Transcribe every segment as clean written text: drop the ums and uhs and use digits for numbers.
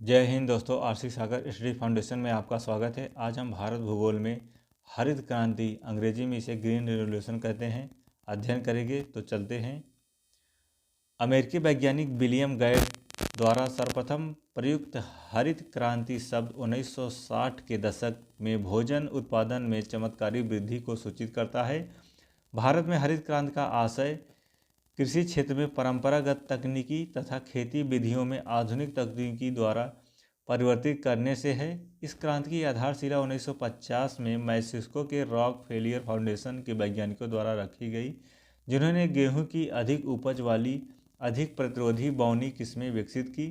जय हिंद दोस्तों। आरसी सागर study foundation में आपका स्वागत है। आज हम भारत भूगोल में हरित क्रांति, अंग्रेजी में इसे ग्रीन रिवॉल्यूशन कहते हैं, अध्ययन करेंगे। तो चलते हैं। अमेरिकी वैज्ञानिक विलियम गेट द्वारा सर्वप्रथम प्रयुक्त हरित क्रांति शब्द 1960 के दशक में भोजन उत्पादन में चमत्कारी वृद्धि को सूचित करता है। भारत में हरित क्रांति का आशय कृषि क्षेत्र में परंपरागत तकनीकी तथा खेती विधियों में आधुनिक तकनीकी द्वारा परिवर्तित करने से है। इस क्रांति की आधारशिला 1950 में मैक्सिको के रॉक फेलियर फाउंडेशन के वैज्ञानिकों द्वारा रखी गई, जिन्होंने गेहूं की अधिक उपज वाली अधिक प्रतिरोधी बौनी किस्में विकसित की।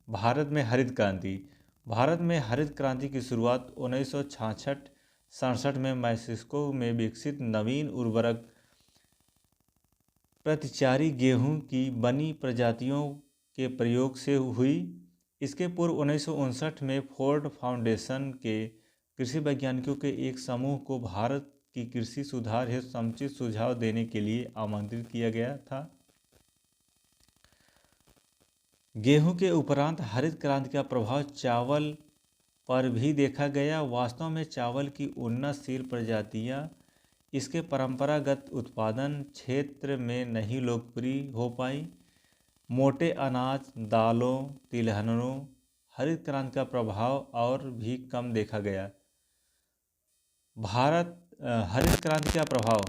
भारत में हरित क्रांति। भारत में हरित क्रांति की शुरुआत 1966-67 में मैक्सिको में विकसित नवीन उर्वरक प्रतिचारी गेहूं की बनी प्रजातियों के प्रयोग से हुई। इसके पूर्व 1959 में फोर्ड फाउंडेशन के कृषि वैज्ञानिकों के एक समूह को भारत की कृषि सुधार हेतु समुचित सुझाव देने के लिए आमंत्रित किया गया था। गेहूं के उपरांत हरित क्रांति का प्रभाव चावल पर भी देखा गया। वास्तव में चावल की उन्नतशील प्रजातियां इसके परंपरागत उत्पादन क्षेत्र में नहीं लोकप्रिय हो पाई। मोटे अनाज, दालों, तिलहनों हरित क्रांति का प्रभाव और भी कम देखा गया। हरित क्रांति का प्रभाव,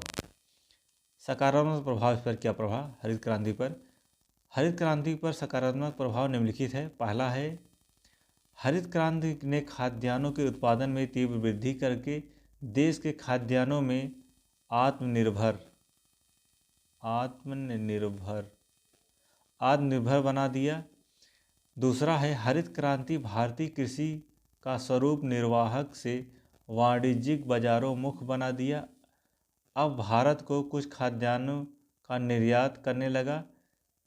सकारात्मक प्रभाव। इस पर क्या प्रभाव हरित क्रांति पर? हरित क्रांति पर सकारात्मक प्रभाव निम्नलिखित है। पहला है, हरित क्रांति ने खाद्यान्नों के उत्पादन में तीव्र वृद्धि करके देश के खाद्यान्नों में आत्मनिर्भर बना दिया। दूसरा है, हरित क्रांति भारतीय कृषि का स्वरूप निर्वाहक से वाणिज्यिक बाजारों मुख बना दिया। अब भारत को कुछ खाद्यान्नों का निर्यात करने लगा।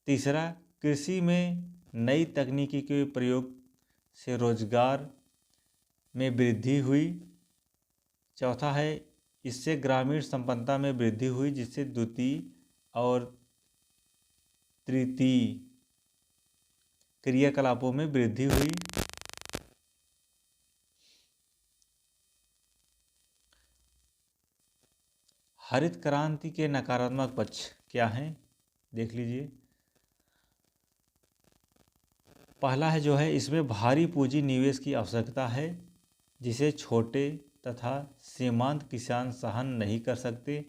तीसरा, कृषि में नई तकनीकी के प्रयोग से रोजगार में वृद्धि हुई। चौथा है, इससे ग्रामीण संपन्नता में वृद्धि हुई, जिससे द्वितीय और तृतीय क्रियाकलापों में वृद्धि हुई। हरित क्रांति के नकारात्मक पक्ष क्या हैं, देख लीजिए। पहला है जो है, इसमें भारी पूंजी निवेश की आवश्यकता है, जिसे छोटे तथा सीमांत किसान सहन नहीं कर सकते।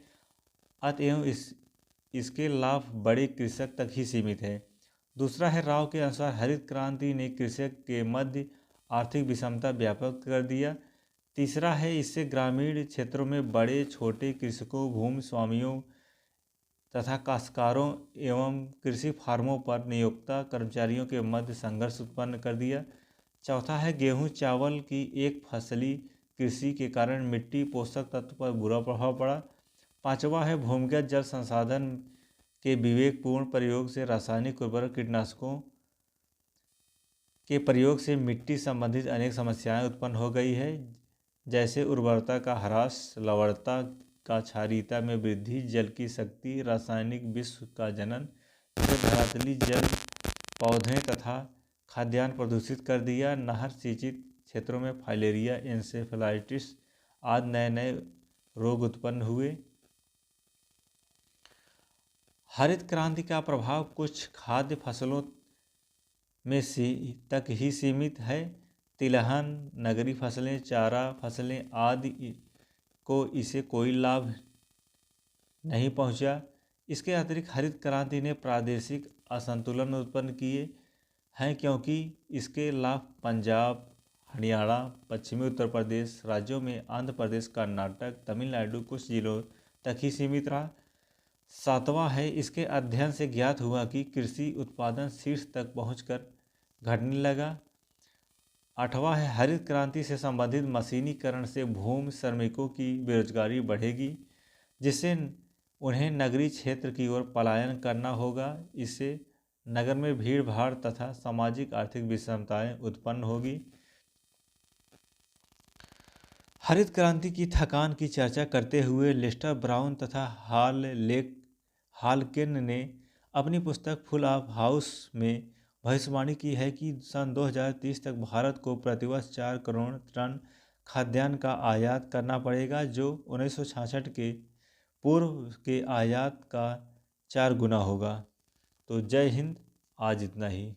अतएव इसके लाभ बड़े कृषक तक ही सीमित है। दूसरा है, राव के अनुसार हरित क्रांति ने कृषक के मध्य आर्थिक विषमता व्यापक कर दिया। तीसरा है, इससे ग्रामीण क्षेत्रों में बड़े छोटे कृषकों, भूमि स्वामियों तथा काश्तकारों एवं कृषि फार्मों पर नियोक्ता कर्मचारियों के मध्य संघर्ष उत्पन्न कर दिया। चौथा है, गेहूं चावल की एक फसली कृषि के कारण मिट्टी पोषक तत्व पर बुरा प्रभाव पड़ा। पांचवा है, भूमिगत जल संसाधन के विवेकपूर्ण प्रयोग से रासायनिक उर्वरक कीटनाशकों के प्रयोग से मिट्टी संबंधित अनेक समस्याएं उत्पन्न हो गई है, जैसे उर्वरता का ह्रास, लवणता का क्षारीयता में वृद्धि, जल की शक्ति, रासायनिक विष का जनन, धरातली जल, पौधे तथा खाद्यान्न प्रदूषित कर दिया। नहर सिंचित क्षेत्रों में फाइलेरिया, एन्सेफेलाइटिस आदि नए नए रोग उत्पन्न हुए। हरित क्रांति का प्रभाव कुछ खाद्य फसलों में तक ही सीमित है। तिलहन, नगरीय फसलें, चारा फसलें आदि को इसे कोई लाभ नहीं पहुंचा। इसके अतिरिक्त हरित क्रांति ने प्रादेशिक असंतुलन उत्पन्न किए हैं, क्योंकि इसके लाभ पंजाब, हरियाणा, पश्चिमी उत्तर प्रदेश राज्यों में आंध्र प्रदेश, कर्नाटक, तमिलनाडु कुछ जिलों तक ही सीमित रहा। सातवां है, इसके अध्ययन से ज्ञात हुआ कि कृषि उत्पादन शीर्ष तक पहुंचकर घटने लगा। आठवां है, हरित क्रांति से संबंधित मशीनीकरण से भूमि श्रमिकों की बेरोजगारी बढ़ेगी, जिससे उन्हें नगरीय क्षेत्र की ओर पलायन करना होगा। इससे नगर में भीड़ भाड़ तथा सामाजिक आर्थिक विषमताएं उत्पन्न होगी। हरित क्रांति की थकान की चर्चा करते हुए लेस्टर ब्राउन तथा हालकेन ने अपनी पुस्तक फुल ऑफ हाउस में भविष्यवाणी की है कि सन 2030 तक भारत को प्रतिवर्ष 4 करोड़ टन खाद्यान्न का आयात करना पड़ेगा, जो 1966 के पूर्व के आयात का 4 गुना होगा। तो जय हिंद, आज इतना ही।